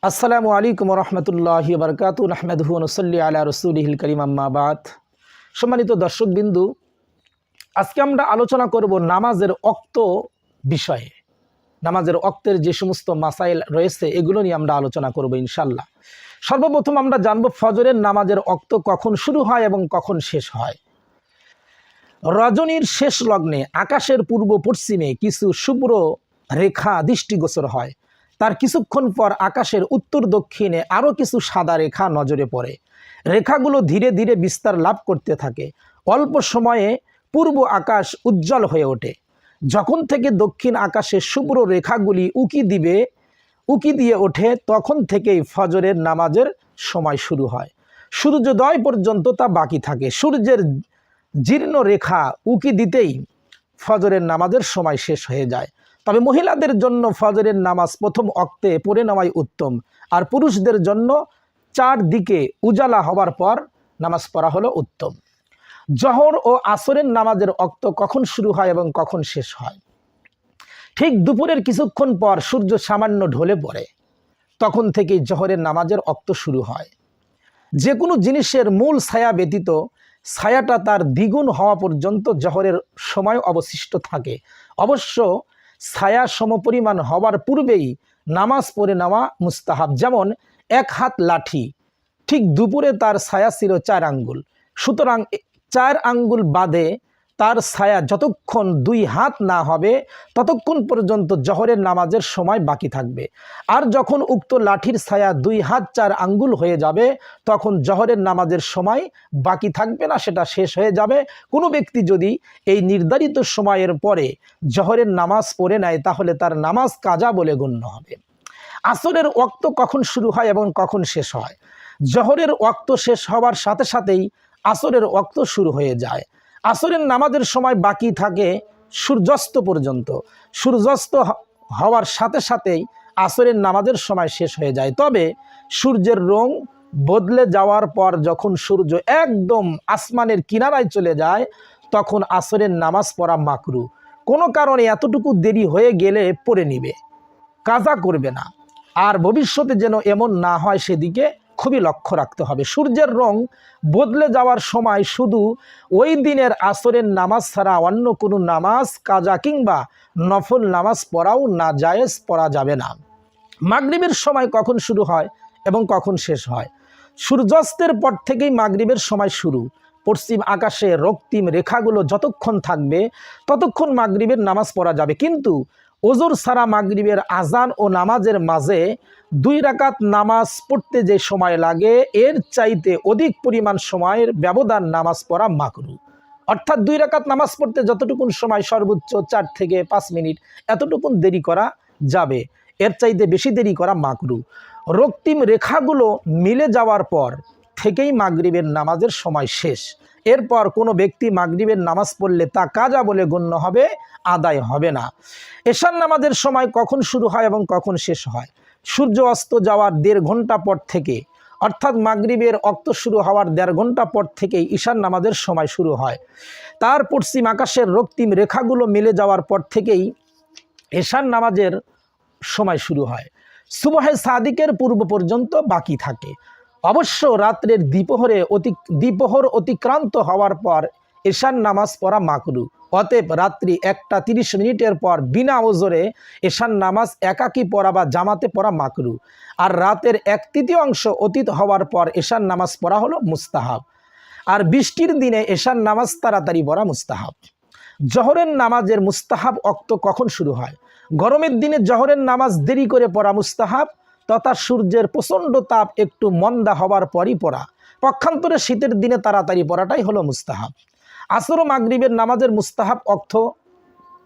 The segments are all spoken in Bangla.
আসসালামু আলাইকুম রহমতুল্লাহি বারকাতু নাহমাদুহু ওয়া নুসাল্লি আলা রাসূলিহিল কারীম আম্মা বাদ। সম্মানিত দর্শকবিন্দু, আজকে আমরা আলোচনা করব নামাজের ওয়াক্ত বিষয়ে। নামাজের ওয়াক্তের যে সমস্ত মাসাইল রয়েছে এগুলো নিয়ে আমরা আলোচনা করব ইনশাআল্লাহ। সর্বপ্রথম আমরা জানব ফজরের নামাজের ওয়াক্ত কখন শুরু হয় এবং কখন শেষ হয়। রজনীর শেষ লগ্নে আকাশের পূর্ব পশ্চিমে কিছু শুভ্র রেখা দৃষ্টিগোচর হয়। তার কিছুক্ষণ পর আকাশের উত্তর দক্ষিণে আরও কিছু সাদা রেখা নজরে পড়ে। রেখাগুলো ধীরে ধীরে বিস্তার লাভ করতে থাকে। অল্প সময়ে পূর্ব আকাশ উজ্জ্বল হয়ে ওঠে। যখন থেকে দক্ষিণ আকাশে শুভ্র রেখাগুলি উকি দিয়ে ওঠে, তখন থেকেই ফজরের নামাজের সময় শুরু হয়। সূর্যোদয় পর্যন্ত তা বাকি থাকে। সূর্যের জীর্ণ রেখা উকি দিতেই ফজরের নামাজের সময় শেষ হয়ে যায়। তবে মহিলাদের জন্য ফজরের নামাজ প্রথম ওয়াক্তে পড়ে নেওয়াই উত্তম, আর পুরুষদের জন্য চারদিকে উজালা হবার পর নামাজ পড়া হলো উত্তম। জহর ও আসরের নামাজের ওয়াক্ত কখন শুরু হয় এবং কখন শেষ হয়? ঠিক দুপুরের কিছুক্ষণ পর সূর্য সামান্য ঢলে পড়ে, তখন থেকেই জহরের নামাজের ওয়াক্ত শুরু হয়। যে কোনো জিনিসের মূল ছায়া ব্যতীত ছায়াটা তার দ্বিগুণ হওয়া পর্যন্ত জহরের সময় অবশিষ্ট থাকে। অবশ্য ছায়া সমপরিমাণ হওয়ার পূর্বেই নামাজ পড়ে নেওয়া মুস্তাহাব। যেমন এক হাত লাঠি, ঠিক দুপুরে তার ছায়া ছিল 4 আঙ্গুল, সুতরাং 4 আঙ্গুল বাদে তার ছায়া যতক্ষণ 2 হাত না হবে ততক্ষণ পর্যন্ত জহরের নামাজের সময় বাকি থাকবে। আর যখন উক্ত লাঠির ছায়া 2 হাত 4 আঙ্গুল হয়ে যাবে তখন জহরের নামাজের সময় বাকি থাকবে না, সেটা শেষ হয়ে যাবে। কোনো ব্যক্তি যদি এই নির্ধারিত সময়ের পরে জহরের নামাজ পড়ে নেয় তাহলে তার নামাজ কাজা বলে গণ্য হবে। আসরের ওয়াক্ত কখন শুরু হয় এবং কখন শেষ হয়? জহরের ওয়াক্ত শেষ হওয়ার সাথে সাথেই আসরের ওয়াক্ত শুরু হয়ে যায়। আসরের নামাজের সময় বাকি থাকে সূর্যাস্ত পর্যন্ত। সূর্যাস্ত হওয়ার সাথে সাথেই আসরের নামাজের সময় শেষ হয়ে যায়। তবে সূর্যের রং বদলে যাওয়ার পর যখন সূর্য একদম আসমানের কিনারায় চলে যায় তখন আসরের নামাজ পড়া মাকরু। কোনো কারণে এতটুকু দেরি হয়ে গেলে পড়ে নিবে, কাজা করবে না। আর ভবিষ্যতে যেন এমন না হয় সেদিকে খুবই লক্ষ্য রাখতে হবে। সূর্যের রং বদলে যাওয়ার সময় শুধু ওই দিনের আসরের নামাজ ছাড়া অন্য কোনো নামাজ কাজা কিংবা নফল নামাজ পড়াও না জায়েজ, পড়া যাবে না। মাগরিবের সময় কখন শুরু হয় এবং কখন শেষ হয়? সূর্যাস্তের পর থেকেই মাগরিবের সময় শুরু। পশ্চিম আকাশে রক্তিম রেখাগুলো যতক্ষণ থাকবে ততক্ষণ মাগরিবের নামাজ পড়া যাবে, কিন্তু ওজোর ছাড়া মাগরিবের আজান ও নামাজের মাঝে 2 রাকাত নামাজ পড়তে যে সময় লাগে এর চাইতে অধিক পরিমাণ সময়ের ব্যবধান নামাজ পড়া মাকরু। অর্থাৎ 2 রাকাত নামাজ পড়তে যতটুকুন সময় সর্বোচ্চ 4 থেকে 5 মিনিট এতটুকুন দেরি করা যাবে, এর চাইতে বেশি দেরি করা মাকরু। রক্তিম রেখাগুলো মিলে যাওয়ার পর থেকেই মাগরিবের নামাজের সময় শেষ। এরপর কোনো ব্যক্তি মাগরিবের নামাজ পড়লে তা কাজা বলে গণ্য হবে, আদায় হবে না। এশার নামাজের সময় কখন শুরু হয় এবং কখন শেষ হয়? সূর্য অস্ত যাওয়ার 1.5 ঘন্টা পর থেকে, অর্থাৎ মাগরিবের ওয়াক্ত শুরু হওয়ার 1.5 ঘন্টা পর থেকেই ঈশার নামাজের সময় শুরু হয়। তার পশ্চিম আকাশের রক্তিম রেখাগুলো মিলে যাওয়ার পর থেকেই এশার নামাজের সময় শুরু হয়। সুবহে সাদিকের পূর্ব পর্যন্ত বাকি থাকে। অবশ্য রাত্রের দ্বিপ্রহর অতিক্রান্ত হওয়ার পর এশার নামাজ পড়া মাকরু। অতএব রাত্রি 1টা 30 মিনিটের পর বিনা ওজরে এশার নামাজ একাকী পড়া বা জামাতে পড়া মাকরু। আর রাতের 1/3 অতীত হওয়ার পর এশার নামাজ পড়া হলো মুস্তাহাব। আর বৃষ্টির দিনে এশার নামাজ তাড়াতাড়ি পড়া মুস্তাহাব। জহরের নামাজের মুস্তাহাব ওয়াক্ত কখন শুরু হয়? গরমের দিনে জহরের নামাজ দেরি করে পড়া মুস্তাহাব, তথা সূর্যের প্রচণ্ড তাপ একটু মন্দা হবার পরই পড়া। পক্ষান্তরে শীতের দিনে তাড়াতাড়ি পড়াটাই হলো মুস্তাহাব। আসর ও মাগরিবের নামাজের মুস্তাহাব ওয়াক্ত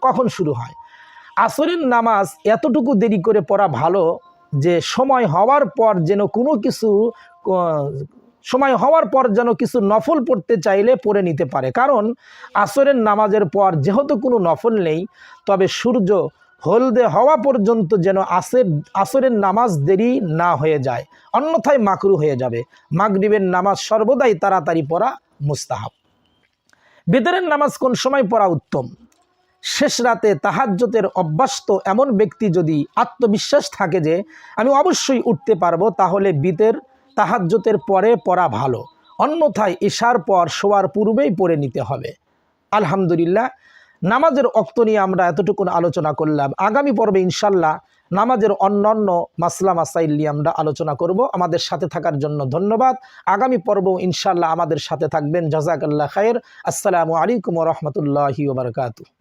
কখন শুরু হয়? আসরের নামাজ এতটুকু দেরি করে পড়া ভালো যে সময় হওয়ার পর যেন কিছু নফল পড়তে চাইলে পড়ে নিতে পারে। কারণ আসরের নামাজের পর যেহেতু কোনো নফল নেই, তবে সূর্য হলদে হওয়া পর্যন্ত যেন আসরের নামাজ দেরি না হয়ে যায়, অন্যথায় মাকরু হয়ে যাবে। মাগরিবের নামাজ সর্বদাই তাড়াতাড়ি পড়া মুস্তাহাব। বেতরের নামাজ কোন সময় পড়া উত্তম? শেষ রাতে তাহাজ্জুদের অভ্যস্ত এমন ব্যক্তি যদি আত্মবিশ্বাস থাকে যে আমি অবশ্যই উঠতে পারবো, তাহলে বিতের তাহাজ্জুদের পরে পড়া ভালো, অন্যথায় ইশার পর শোয়ার পূর্বেই পড়ে নিতে হবে। আলহামদুলিল্লাহ, নামাজের ওয়াক্ত নিয়ে আমরা এতটুকুন আলোচনা করলাম। আগামী পর্বে ইনশাল্লাহ নামাজের অন্যান্য মাসলা মাসাইল নিয়ে আমরা আলোচনা করব। আমাদের সাথে থাকার জন্য ধন্যবাদ। আগামী পর্ব ইনশাল্লাহ আমাদের সাথে থাকবেন। জাযাকাল্লাহ খায়ের। আসসালামু আলাইকুম ওয়া রাহমাতুল্লাহি ওয়া বারাকাতুহু।